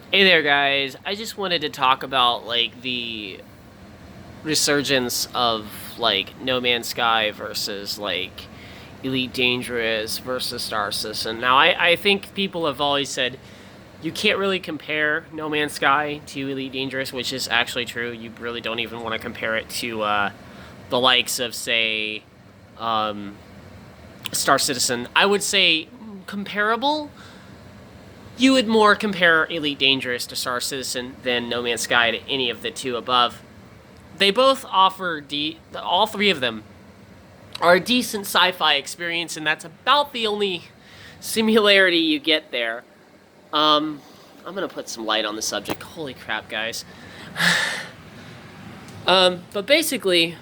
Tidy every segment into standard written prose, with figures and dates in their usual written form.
Hey there, guys. I just wanted to talk about the resurgence of No Man's Sky versus Elite Dangerous versus Star Citizen. Now, I think people have always said you can't really compare No Man's Sky to Elite Dangerous, which is actually true. You really don't even want to compare it to the likes of, say, um, Star Citizen. I would say comparable. You would more compare Elite Dangerous to Star Citizen than No Man's Sky to any of the two above. They both offer all three of them are a decent sci-fi experience, and that's about the only similarity you get there. Um, I'm gonna put some light on the subject. Holy crap, guys! But basically,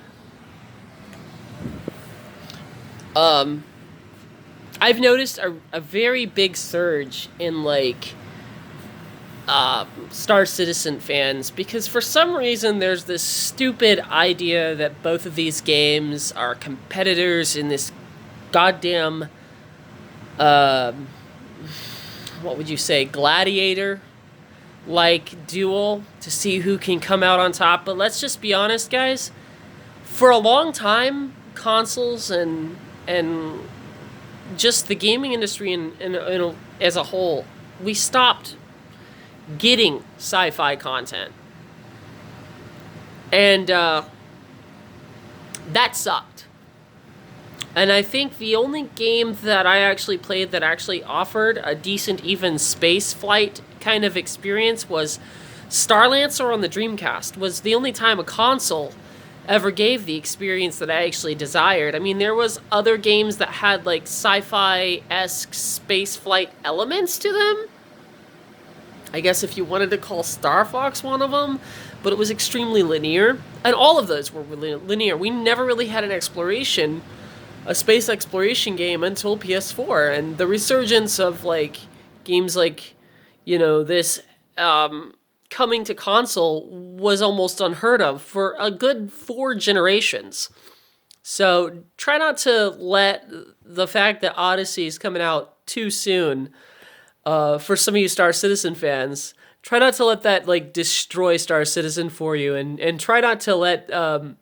um, I've noticed a very big surge in Star Citizen fans because for some reason there's this stupid idea that both of these games are competitors in this goddamn uh, what would you say, gladiator duel to see who can come out on top. But let's just be honest, guys. For a long time, consoles and just the gaming industry as a whole, we stopped getting sci-fi content, and that sucked. And I think the only game that I actually played that actually offered a decent, even space flight kind of experience was Starlancer on the Dreamcast. Was the only time a console ever gave the experience that I actually desired. I mean, there was other games that had sci-fi-esque space flight elements to them. I guess if you wanted to call Star Fox one of them, but it was extremely linear. And all of those were really linear. We never really had a space exploration game until PS4. And the resurgence of games this coming to console was almost unheard of for a good 4 generations. So try not to let the fact that Odyssey is coming out too soon for some of you Star Citizen fans, try not to let that destroy Star Citizen for you, and try not to let because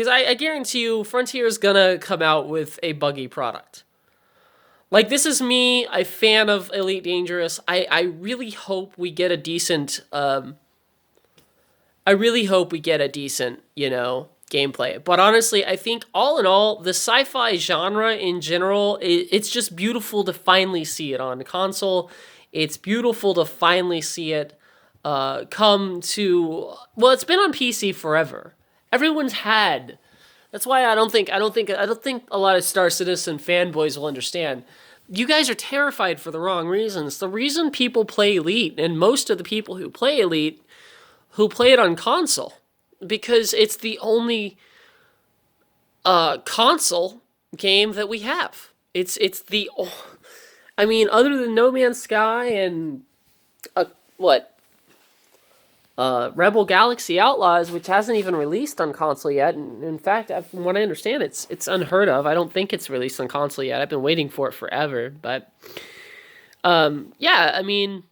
I guarantee you Frontier is gonna come out with a buggy product. This is me, a fan of Elite Dangerous. I really hope we get a decent gameplay. But honestly, I think all in all, the sci-fi genre in general, it's just beautiful to finally see it on console. It's beautiful to finally see it come to. Well, it's been on PC forever. Everyone's had. That's why I don't think a lot of Star Citizen fanboys will understand. You guys are terrified for the wrong reasons. The reason people play Elite, and most of the people who play it on console, because it's the only console game that we have. It's the I mean, other than No Man's Sky and what Rebel Galaxy Outlaws, which hasn't even released on console yet. And in fact, from what I understand, it's unheard of. I don't think it's released on console yet. I've been waiting for it forever. But yeah, I mean,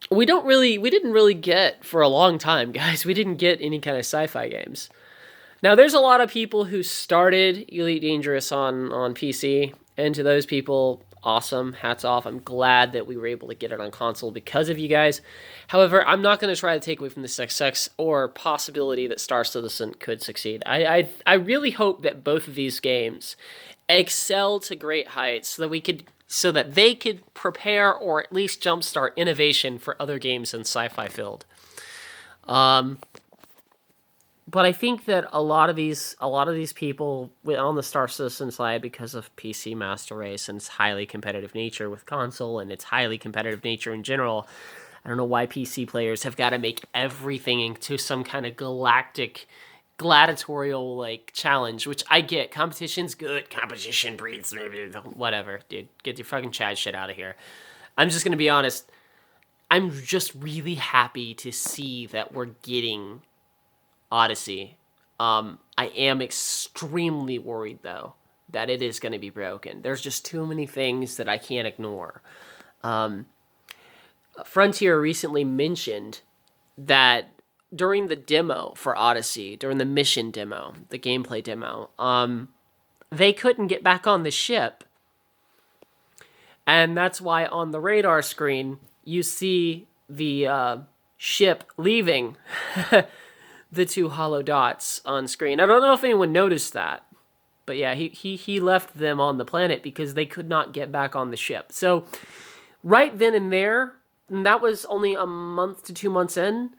we didn't really get for a long time, guys. We didn't get any kind of sci-fi games. Now, there's a lot of people who started Elite Dangerous on PC, and to those people, awesome, hats off. I'm glad that we were able to get it on console because of you guys. However, I'm not going to try to take away from the success or possibility that Star Citizen could succeed. I really hope that both of these games excel to great heights so that they could prepare or at least jumpstart innovation for other games in sci-fi field. But I think that a lot of these people on the Star Citizen side, because of PC Master Race and its highly competitive nature with console and its highly competitive nature in general, I don't know why PC players have got to make everything into some kind of galactic gladiatorial challenge, which I get. Competition's good. Competition breeds whatever, dude. Get your fucking Chad shit out of here. I'm just gonna be honest. I'm just really happy to see that we're getting Odyssey. I am extremely worried though that it is going to be broken. There's just too many things that I can't ignore. Frontier recently mentioned that during the demo for Odyssey, during the mission demo, the gameplay demo, they couldn't get back on the ship. And that's why on the radar screen, you see the ship leaving the two hollow dots on screen. I don't know if anyone noticed that. But yeah, he left them on the planet because they could not get back on the ship. So right then and there, and that was only a month to 2 months in,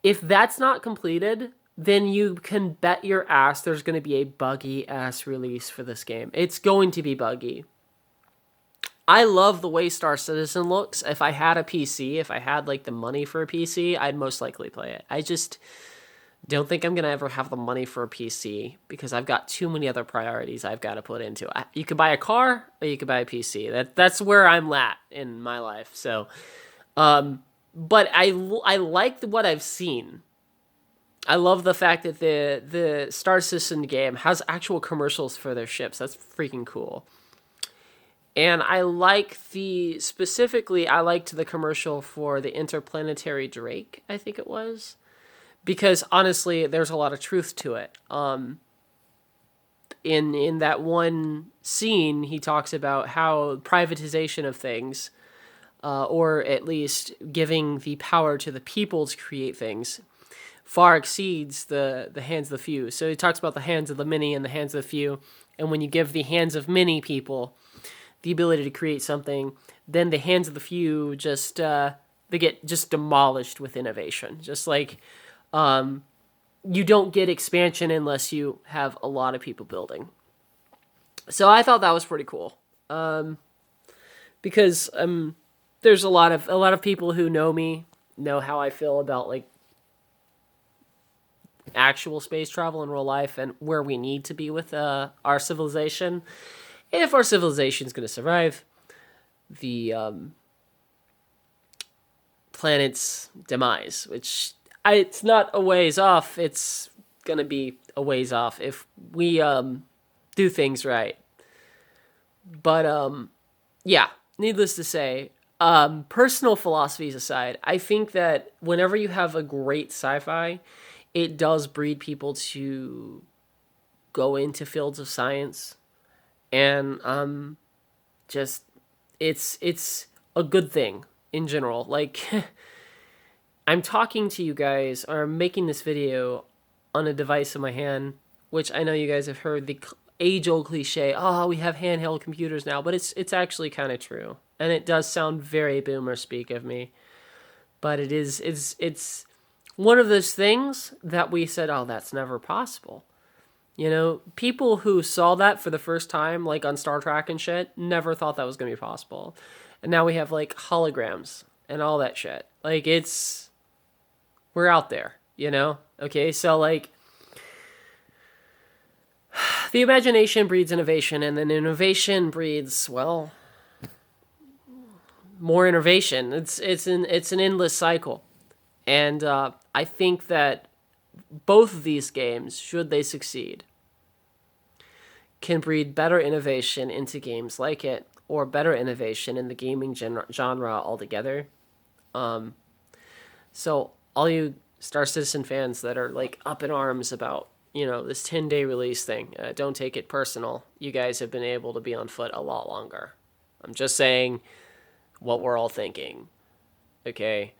if that's not completed, then you can bet your ass there's going to be a buggy ass release for this game. It's going to be buggy. I love the way Star Citizen looks. If I had a PC, if I had like the money for a PC, I'd most likely play it. I just don't think I'm going to ever have the money for a PC because I've got too many other priorities I've got to put into it. You could buy a car or you could buy a PC. That's where I'm at in my life. So, but I like what I've seen. I love the fact that the Star Citizen game has actual commercials for their ships. That's freaking cool. And I liked the commercial for the Interplanetary Drake, I think it was. Because honestly, there's a lot of truth to it. In that one scene, he talks about how privatization of things, or at least giving the power to the people to create things, far exceeds the hands of the few. So he talks about the hands of the many and the hands of the few. And when you give the hands of many people the ability to create something, then the hands of the few just they get just demolished with innovation. Just like you don't get expansion unless you have a lot of people building. So I thought that was pretty cool. Because there's a lot of people who know me, know how I feel about like actual space travel in real life and where we need to be with our civilization. If our civilization is going to survive the planet's demise, which it's not a ways off. It's going to be a ways off if we do things right. But yeah, needless to say, personal philosophies aside, I think that whenever you have a great sci-fi, it does breed people to go into fields of science. And just it's a good thing in general. Like I'm talking to you guys, or I'm making this video on a device in my hand, which I know you guys have heard the age-old cliche, oh, we have handheld computers now, but it's actually kind of true. And it does sound very boomer speak of me. But it's one of those things that we said, oh, that's never possible. You know, people who saw that for the first time, like on Star Trek and shit, never thought that was going to be possible. And now we have like holograms and all that shit. Like we're out there, you know? Okay, so like the imagination breeds innovation, and then innovation breeds, well, more innovation. It's an endless cycle. And I think that both of these games, should they succeed, can breed better innovation into games like it, or better innovation in the gaming genre altogether. So all you Star Citizen fans that are like up in arms about, you know, this 10-day release thing, don't take it personal. You guys have been able to be on foot a lot longer. I'm just saying what we're all thinking. Okay?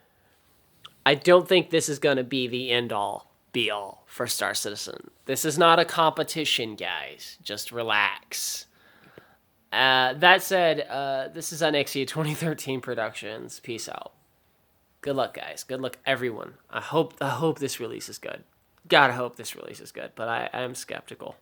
I don't think this is going to be the end-all be-all for Star Citizen. This is not a competition, guys. Just relax. That said, this is Onyxia 2013 Productions. Peace out. Good luck, guys. Good luck, everyone. I hope this release is good. Gotta hope this release is good, but I am skeptical.